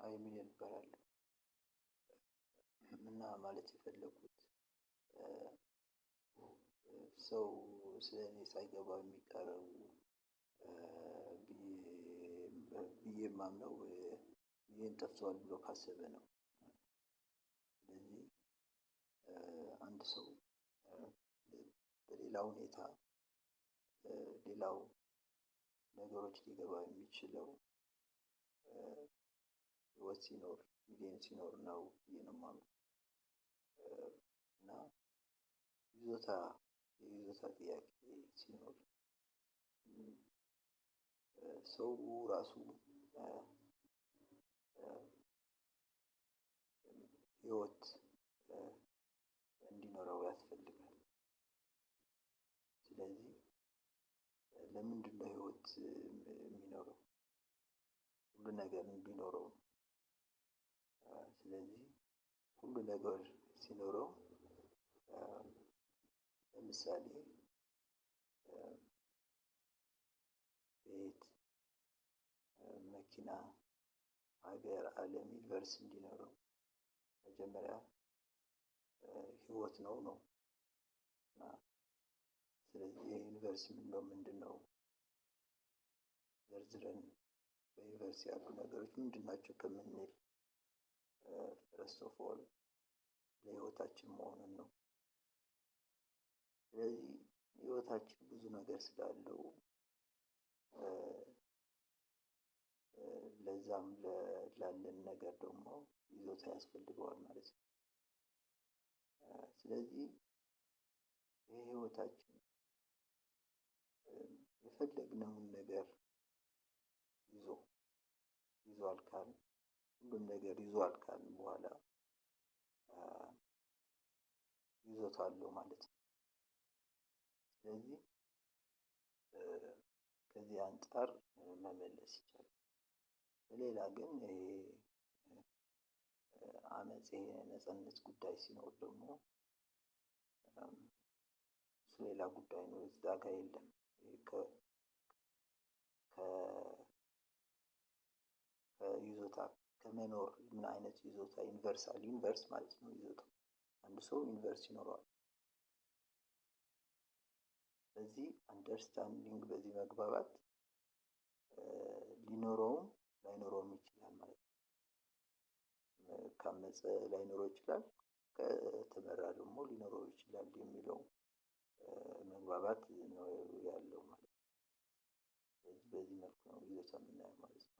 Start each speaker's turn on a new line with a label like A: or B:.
A: የሚል እባላለሁ እና ማለት የፈለኩት ሰው ስለ እኔ ሳይገባው የሚቀረው ብዬ የማምነው ይሄን ጠፍቷል ብሎ ካሰበ ነው። ስለዚህ አንድ ሰው በሌላ ሁኔታ ሌላው ነገሮች ሊገባው የሚችለው ህይወት ሲኖር ጊዜም ሲኖር ነው ብዬ ነው የማምነው። እና የይዞታ ጥያቄ ሲኖር ሰው ራሱ ህይወት እንዲኖረው ያስፈልጋል። ስለዚህ ለምንድነው ህይወት የሚኖረው? ሁሉ ነገር እንዲኖረው ነው። ስለዚህ ሁሉ ነገር ሲኖረው ለምሳሌ ቤት፣ መኪና፣ ሀገር፣ ዓለም፣ ዩኒቨርስ እንዲኖረው መጀመሪያ ህይወት ነው። ስለዚህ የዩኒቨርስ የምንለው ምንድነው? ዘርዝረን በዩኒቨርስ ያሉ ነገሮች ምንድን ናቸው ከምንል ፈርስት ኦፍ ኦል ለህይወታችን መሆኑን ነው። ስለዚህ ህይወታችን ብዙ ነገር ስላለው ለዛም ላለን ነገር ደግሞ ይዞታ ያስፈልገዋል ማለት ነው። ስለዚህ ይሄ ህይወታችን የፈለግነውን ነገር ይዟል ካልን ሁሉም ነገር ይዟል ካልን በኋላ ይዞታ አለው ማለት ነው። ስለዚህ ከዚህ አንፃር መመለስ ይቻላል። በሌላ ግን አመጽ የነጻነት ጉዳይ ሲኖር ደግሞ እሱ ሌላ ጉዳይ ነው። እዛ ጋር የለም። ከይዞታ ከመኖር ምን አይነት ይዞታ ዩኒቨርስ ማለት ነው ይዞታው። አንድ ሰው ዩኒቨርስ ይኖረዋል። በዚህ አንደርስታንዲንግ በዚህ መግባባት ሊኖረውም ላይኖረውም ይችላል ማለት ነው። ካመፀ ላይኖረው ይችላል፣ ከተመራ ደግሞ ሊኖረው ይችላል የሚለው መግባባት ነው ያለው ማለት ነው። በዚህ መልኩ ነው ይዞታ የምናየው ማለት ነው።